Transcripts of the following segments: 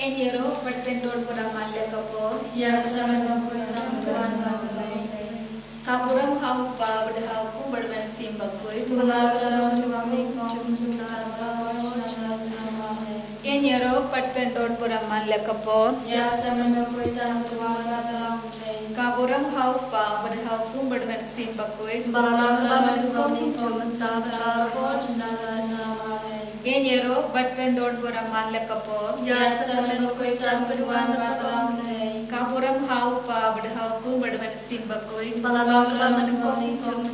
Enyero patpendor pura malle kapor yang sama membuat Tuhan bagai kapuram khau pa badhau ku badman sim bakoi Bangagalan Tuhan ikom Enyero patpendor pura malle kapor yang sama membuat Tuhan bagai kapuram khau pa badhau ku badman sim bakoi Bangagalan Tuhan ikom Enyero patpendor pura malle kapor yang sama membuat Tuhan bagai kapuram khau pa badhau ku badman sim bakoi Bangagalan Tuhan ikom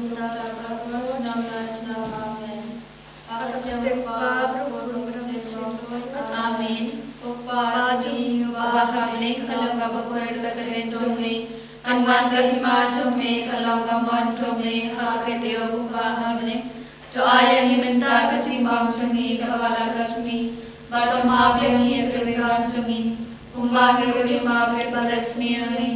Amin. Upadi Bahamne kalanga bakwed dalhe chome anwanga hima chome kalanga man chome hake deo bahamne to ayang imenta kachi mang chungi kawala kasni bato mabyangi ekrikan chungi umbagi ruli mabret padasni ani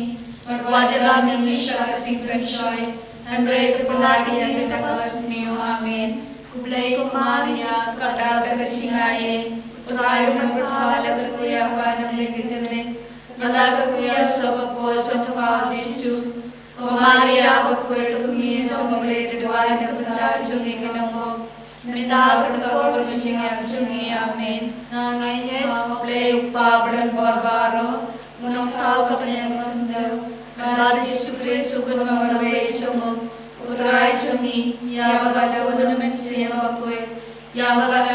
wadela milisha kachi penshoy andre tupaladi agita kasni amen kublai kumaria kadada kachingaye Utrayo berhala kerkuya pada legitele, mata kerkuya sobat pojok cakap Yesus. O Maria berkuya tukumi cakap leder doa yang kebenar jungi kenamo, minta berdoa berkucing yang jungi amin. Nangainya play upa berdan barbaro, menang tahu kepenyak mengendau, mengalir Yesus Kristus kun membawa jungu, utrai jungi, ya pada gunung Mesia berkuya. Ya Bapa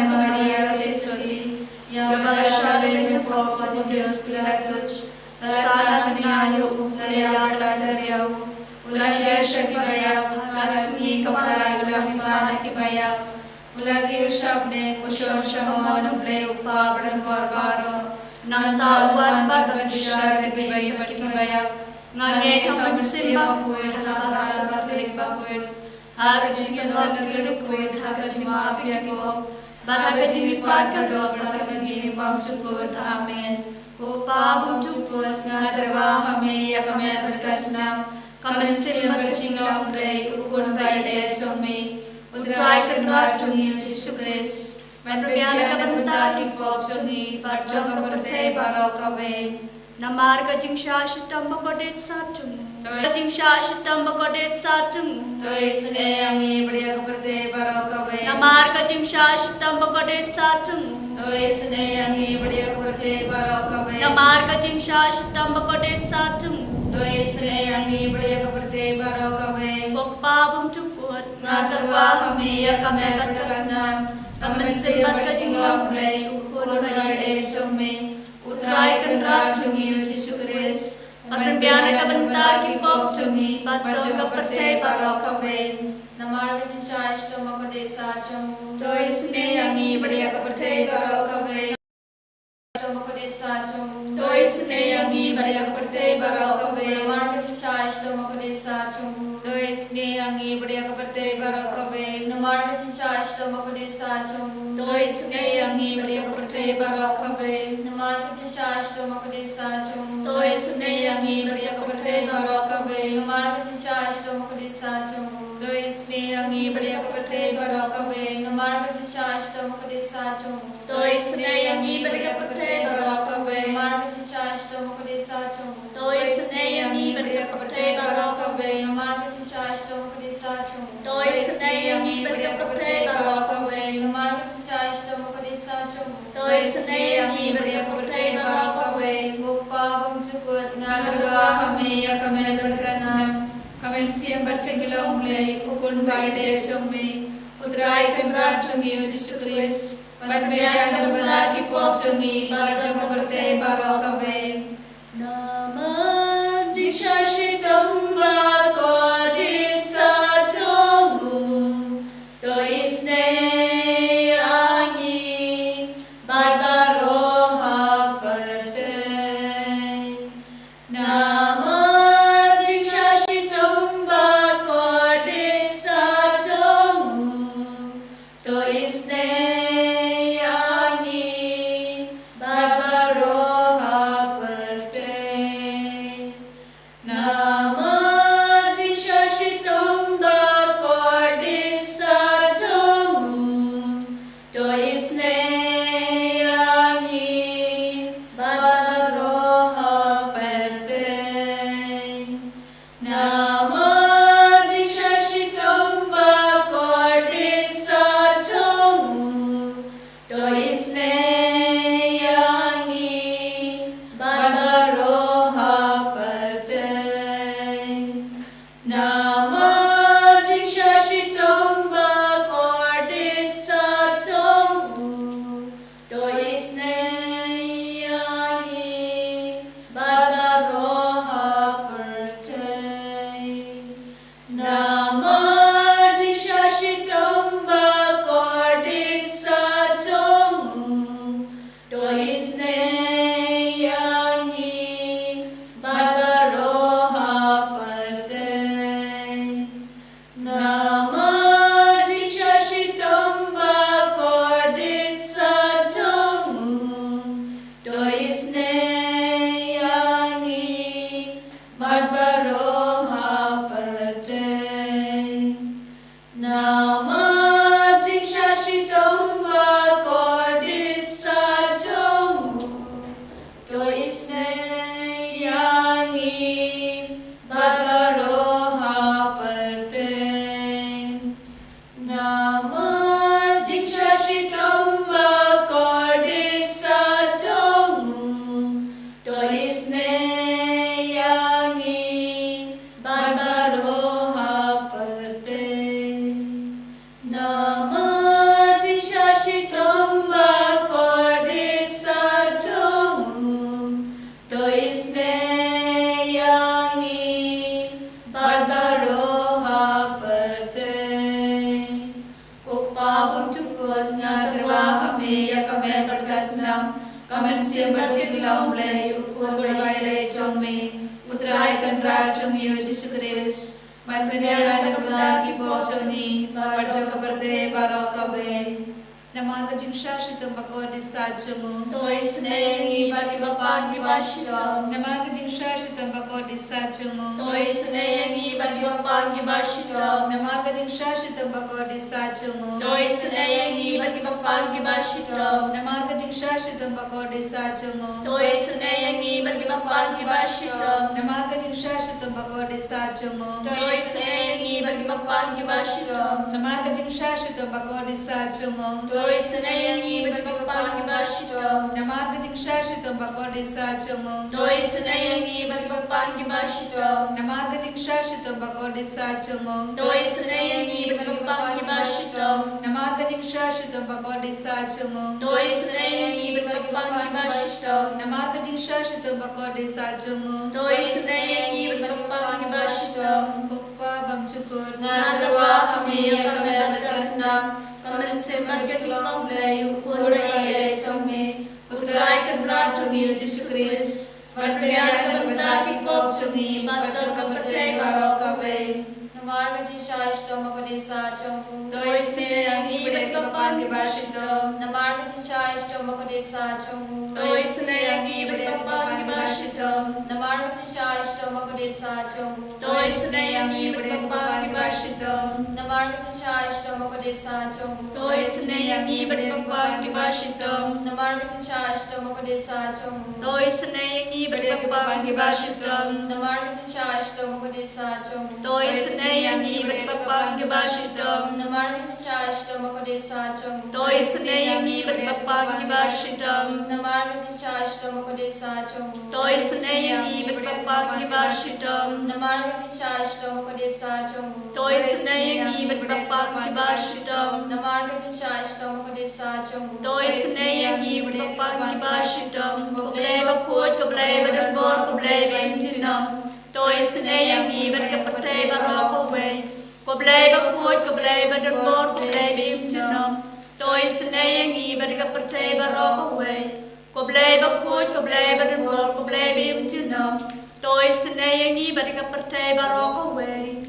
Maria Tesoli, Ya Bapa Shalom Kau Dios Pilatus, Sana Menyayu, Naya Peladariau, Ulah Syakibaya, Kasni Kepala Ulah Dimana Kibaya, Ulah Kiusapne, Kushon Syahon, Uble Upa Badan Barbaro, Nanta Uwan Bat Bishar Kibaya Batikibaya, Ngangay Kapan Sima Kuit, Halakara Katolik Bakuit, Haga jisan wala kirikuit, haga jima apiyago, bataga jimi padkado, bataga jimi pamchukut, amen. Upa pamchukut, ngadarwa hame yakame berkasnam, kamen silma bercinglang play, ukun baile chome, utrai kenrat chungi Yesus Kristus, menpriana kabanta dipok chungi, parjong kaperte barok kabe. Namar kajing syashitam bakodet satum. Kajing syashitam bakodet satum. To isne angi badiya kaperte barok kabe. Namar kajing syashitam bakodet satum. To isne angi badiya kaperte barok kabe. Namar kajing syashitam bakodet satum. To isne angi badiya kaperte barok kabe. Pokpa bum cukut. Ngatarwa hame yakame berkasnam, kamen silbat kajing lamplay, ukun baile chome. Utrai kenrat chungi Yesus Kristus, Menpriana kabanta kipok chungi, pajong kaperte barok kabe. Namar kecil syaish to mako desa camu. To isne angi badiya kaperte barok kabe. To mako desa camu. To isne angi badiya kaperte barok kabe. Namar kecil syaish to mako desa camu. To isne angi badiya kaperte barok kabe. Namar kecil syaish to mako desa camu. To isne angi badiya kaperte barok kabe. Namar kecil syaish to mako desa camu. To isne angi badiya kaperte barok kabe. Namar kecil syaish to mako desa camu. To isne angi badiya kaperte barok kabe. Namar kecil syaish to mako desa camu. To isne angi badiya kaperte barok kabe. Namar kecil syaish to mako desa camu. To isne angi badiya kaperte barok kabe. Namar kecil syaish to mako desa camu. To isne angi badiya kaperte barok kabe. Namar kecil syaish to mako desa camu. To isne angi badiya kaperte barok kabe. Upa pamcukut Ngadarwa hame yakame berkasnam, kamen siam bercenggelong play, ukun baide chome, utrai kenrat chungi Yesus Kristus, menpriana kabanta kipok chungi, pajong kaperte barok kabe. Nama jishashitam bakodet satum. To isne angi barbaro haperte. Nama jishashitam bakodet satum. To isne angi barbaro haperte. Nama Jishashitam Bakordit Satongu Toisne Yangi Badaroha Pertei Nama Jishashitam Bakordit Satongu Toisne Yangi Badaroha Pertei Nama Jishashitam Bakordit Satongu Toisne Yangi Badaroha Pertei Nama Jishashitam Bakordit Satongu Toisne Yangi Badaroha Pertei Nama Jishashitam Bakordit Satongu Toisne Yangi Badaroha Pertei Nama Jishashitam Bakordit Satongu Toisne Yangi Badaroha Pertei Upabang Cukut Ngaterwa Kami Yakame Perkasnam Kamen Siambat Kitlam Lay Ukur Berwai Lay Chongmi Putrai Kandrar Chong Yu Jisu Kris Mat Pendiana Kependaki Pok Chongi Barjo Kaperte Barokabe Namaka Jingsashitam Bakordit Satongu Toisne Yangi Bagi Bapagi Bashitam Namaka Jingsashitam Bakordit Satongu Toisne Yangi Bagi Bapagi Bashitam Namaka Jingsashitam Bakordit Satongu Toisne Yangi Bagi Bapagi Bashitam Namaka Jingsashitam Bakordit Satongu Toisne Yangi Bagi Bapagi Bashitam Namaka Jingsashitam Bakordit Satongu Toisne Yangi Bagi Bapagi Bashitam Namaka Jingsashitam Bakordit Satongu Toisne Yangi Bagi Bapagi Bashitam Namaka Jingsashitam Bakordit Satongu Toisne Yangi Bagi Bapagi Bashitam Namaka Jingsashitam Bakordit Satongu Toisne Yangi Bagi Bapagi Bashitam Namaka Jingsashitam Bakordit Satongu Toisne Yangi Bagi Bapagi Bashitam Namaka Jingsashitam Bakordit Satongu Toisne Yangi Bagi Bapagi Bashitam Upabang Cukur Ngaterwa Kami Yakame Perkasnam Kamen Siambat Kitlam Lay Ukur Berwai Lay Chongmi Putrai Kandrar Chong Yu Jisu Kris Mat Pendiana Kependaki Pok Chongi Barjo Kaperte Barokabe Namarga Jishashitam Bakordit Satongu Toisne Yangi Bagi Bapagi Bashitam Namarga Jishashitam Bakordit Satongu Toisne Yangi Bagi Bapagi Bashitam Namarga Jishashitam Bakordit Satongu Toisne Yangi Bagi Bapagi Bashitam Namarga Jishashitam Bakordit Satongu Toisne Yangi Bagi Bapagi Bashitam Namarga Jishashitam Bakordit Satongu Toisne Yangi Bagi Bapagi Bashitam Namarga Jishashitam Bakordit Satongu Toisne Yangi Bagi Bapagi Bashitam Namarga Jishashitam Bakordit Satongu Toisne Yangi Bagi Bapagi Bashitam Namarga Jishashitam Bakordit Satongu Toisne Yangi Bagi Bapagi Bashitam Namarga Jishashitam Bakordit Satongu Toisne Yangi Bagi Bapagi Bashitam Namarga Jishashitam Bakordit Satongu Toisne Yangi Bagi Bapagi Bashitam Koblei Baput Koblei Badabor Koblei Bentinam Toisne Yangi Bagi Bapate Barokawe Koblei Baput Koblei Badabor Koblei Bentinam Toisne Yangi Bagi Bapate Barokawe Koblei Baput Koblei Badabor Koblei Bentinam Toisne Yangi Bagi Bapate Barokawe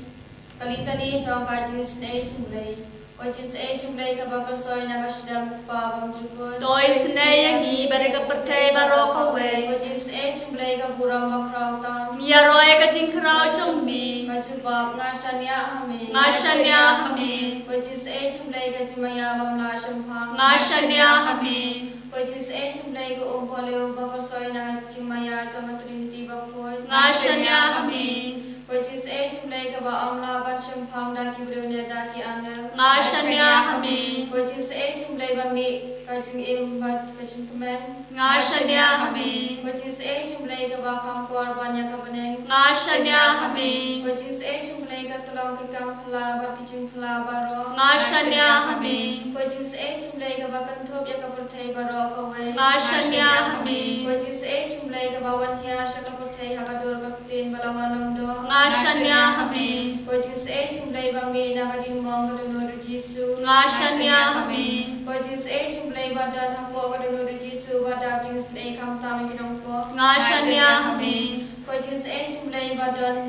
Kalitani Chongka Jisne Chumlei Ojisne Chumlei Kababa Soy Nagashidam Upabang Cukut Toisne Yangi Bagi Bapate Barokawe Ojisne Chumlei Kaburam Bakrautam Nyaroy ka jingkrao chongmi Kajubab Ngashanya Hame Ngashanya Hame Ojisne Chumlei Kajimaya Bamla Shampang Ngashanya Hame Ojisne Chumlei Umpoleu Bakasoy Nagachimaya Chamatrinity Bakoi Ngashanya Hame Ojisne Chumlei Kaba Amla Batsham Pang Daki Brune Daki Angel Ngashanya Hame Ojisne Chumlei Bami Kajing Im Bat Kajing Kemen Ngashanya Hame Ojisne Chumlei Kaba Kam Korban Yakabaneng Ngashanya Hame Ojisne Chumlei ka tolong ka kam phla ba kiching phla ba ro nga shanya hami ko jing se chumlei ka ba kan thop ya ka perthai ba ro ko we nga shanya hami ko jing se chumlei ka ba wan hiar sha ka perthai ha ka dor ba tin ba lawan long do nga shanya hami ko jing se chumlei ba me na ka din mong ka no ro jisu nga shanya hami ko jing se chumlei ba dan ha po ka no ro jisu ba da jing se kam ta mi kinong po nga shanya hami ko jing se chumlei ba dan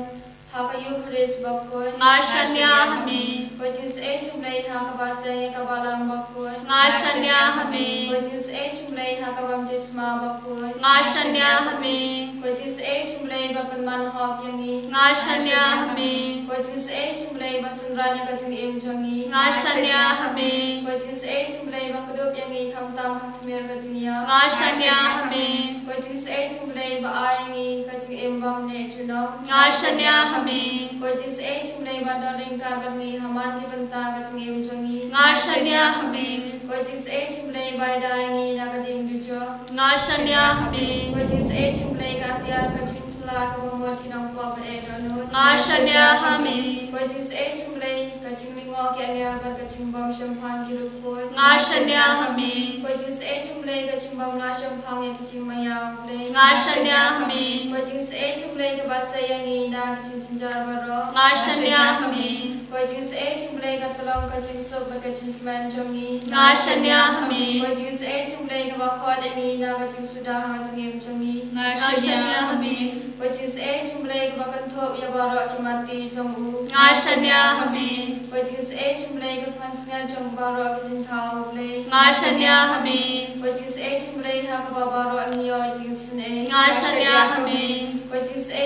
ha ka yu khris ba ko nga shanya hami ko jing se chumlei ha ka ba se ka ba lam ba ko nga shanya hami ko jing se chumlei ha ka bam disma ba ko nga shanya hami ko jing se chumlei ba kan man hok yangi nga shanya hami ko jing se chumlei ba sunranya ka jing em jongi nga shanya hami ko jing se chumlei ba kudup yangi kam tam ha thmer ka jing ya nga shanya hami ko jing se chumlei ba aingi ka jing em bam ne chuno nga shanya hami ko jing se chumlei ba da ring ka ba ngi haman ki banta ka jing em jongi nga shanya hami ko jing se chumlei ba da ngi na ka ding du jo nga shanya hami ko jing se chumlei ka tiar ka jing phla ka ba mor ki nong pa ba e ka no nga shanya hami ko jing se chumlei ka jing lingo ki angyar ba ka jing bam sham phang ki ru ko nga shanya hami ko jing se chumlei ka jing bam la sham phang e ki jing ma ya ple nga shanya hami ko jing se chumlei ka ba sa yang ni na ki jing chin jar ba ro nga shanya hami ko jing se chumlei ka tolong ka jing so ba ka jing man jongi nga shanya hami ko jing se chumlei ka ba kho de ni na ka jing suda ha jing em jongi nga shanya hami ko jing se chumlei ka ba kan thop ya ba ro ki mati jong u nga shanya hami ko jing se chumlei ka phas ngan jong ba ro ki jing thau ple nga shanya hami ko jing se chumlei ha ka ba ro ang yo jing sne nga shanya hami ko jing se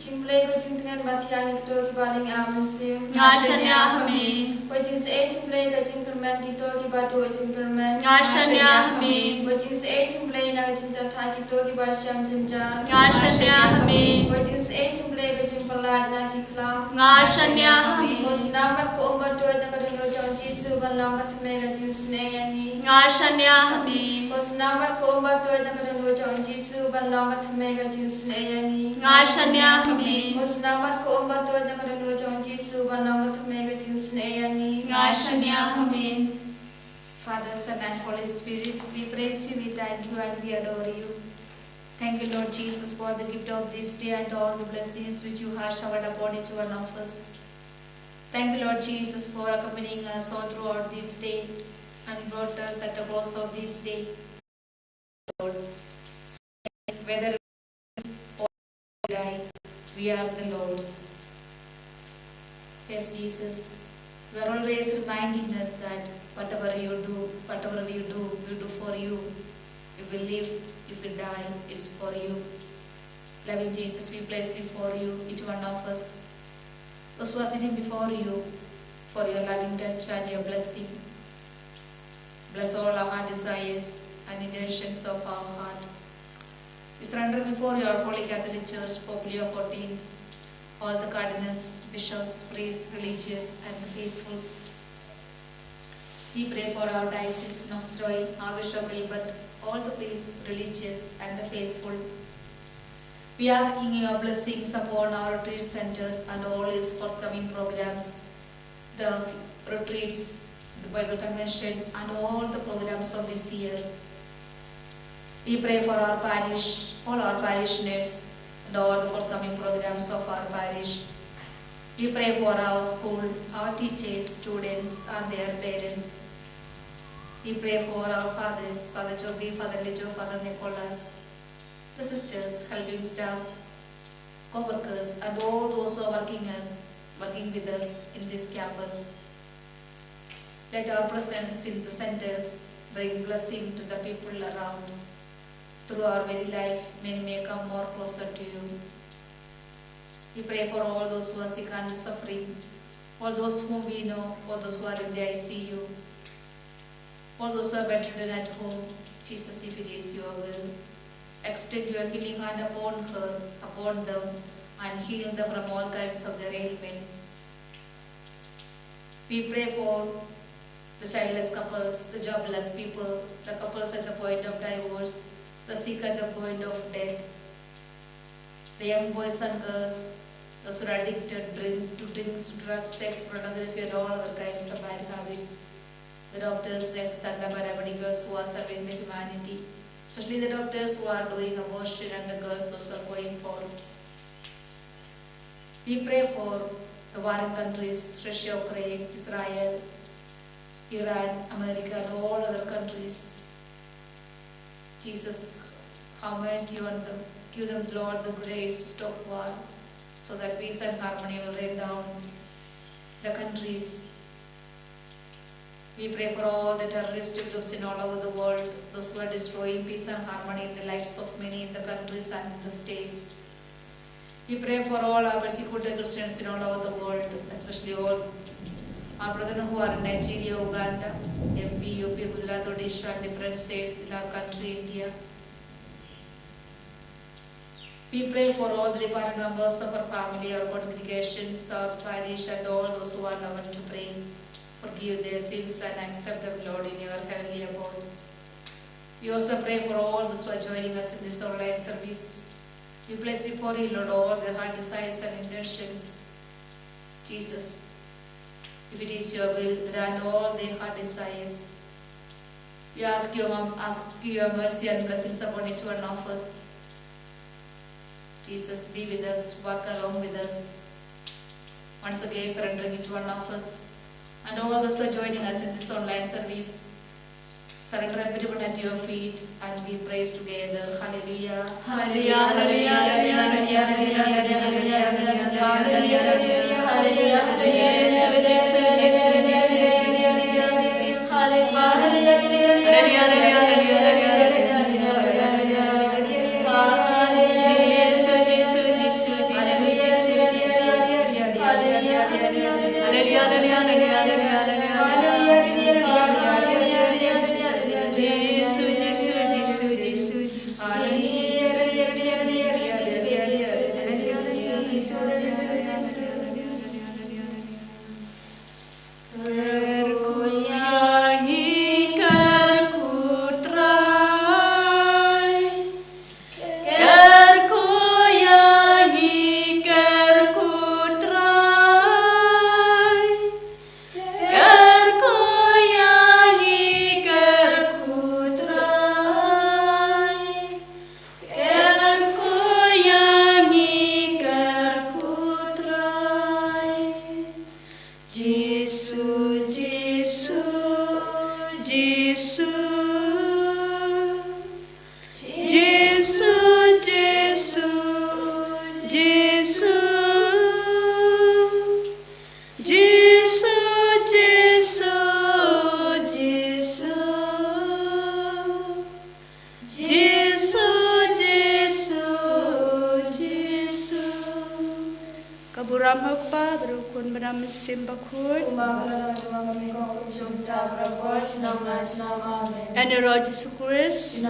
chumlei ko jing ngan ma thiang ni to ki ba ling am sim nga shanya hami ko jing se chumlei ka jing kerman ki to ki ba do jing kerman nga shanya hami ko jing se chumlei na jing ta tha ki to ki ba sham jim jar nga shanya hami ko jing se chumlei ka jing pala na ki khlam nga shanya hami ko snamat ko umar to na ka do jong jisu ban long ka thme ka jing sne yani nga shanya hami ko snamat ko umar to na ka do jong jisu ban long ka thme ka jing sne yani nga shanya hami ko snamat ko umar to na ka do jong jisu ban long ka thme ka jing sne yani nga shanya hami Father, Son, and Holy Spirit, we praise you, we thank you, and we adore you. Thank you, Lord Jesus, for the gift of this day and all the blessings which you have showered upon each one of us. Thank you, Lord Jesus, for accompanying us all throughout this day and brought us at the close of this day. Lord, whether or die, we are the Lord's. Yes, Jesus, you are always reminding us that whatever you do, whatever we do for you. If we live, if we die, it's for you. Loving Jesus, we place before you each one of us, those who are sitting before you, for your loving touch and your blessing. Bless all our heart desires and intentions of our heart. We surrender before your Holy Catholic Church, Pope Leo XIV, all the cardinals, bishops, priests, religious and faithful. We pray for our diocese, Knoxdoy, our Bishop Gilbert, all the priests, religious and the faithful. We asking your blessings upon our retreat center and all its forthcoming programs, the retreats, the Bible convention and all the programs of this year. We pray for our parish, all our parishioners and all the forthcoming programs of our parish. We pray for our school, our teachers, students and their parents. We pray for our fathers, Father Joby, Father Lijo, Father Nicholas, the sisters, helping staffs, co-workers and all those who are working with us in this campus. Let our presence in the centers bring blessing to the people around. Through our very life, many may come more closer to you. We pray for all those who are sick and suffering, all those whom we know, all those who are in the ICU, all those who are bedridden at home. Jesus, if it is your will, extend your healing hand upon her, upon them, and heal them from all kinds of their ailments. We pray for the childless couples, the jobless people, the couples at the point of divorce, the sick at the point of death, the young boys and girls, those who are addicted to drinks, drugs, sex, pornography, and all other kinds of bad habits. The doctors, nurses, and the paramedics who are serving the humanity, especially the doctors who are doing abortion and the girls those who are going for. We pray for the warring countries, Russia, Ukraine, Israel, Iran, America, and all other countries. Jesus, have mercy on them. Give them, Lord, the grace to stop war, so that peace and harmony will reign down the countries. We pray for all the terrorist groups in all over the world, those who are destroying peace and harmony in the lives of many in the countries and in the states. We pray for all our persecuted Christians in all over the world, especially all our brethren who are in Nigeria, Uganda, MP, UP, Gujarat, Odisha, and different states in our country, India. We pray for all the departed members of our family, our congregations, our parish, and all those who are known to pray. Forgive their sins and accept them, Lord, in your heavenly abode. We also pray for all those who are joining us in this online service. We place before you, Lord, all their heart desires and intentions. Jesus, if it is your will, grant all their heart desires. We ask your mercy and blessings upon each one of us. Jesus, be with us, walk along with us. Once again, surrendering each one of us. And all those who are joining us in this online service, surrender everyone at your feet and we praise together. Hallelujah. Hallelujah, hallelujah, hallelujah, hallelujah, hallelujah, hallelujah, hallelujah, Kaburam hukpa berukun beram simbakut. And the Lord Jesus Christ.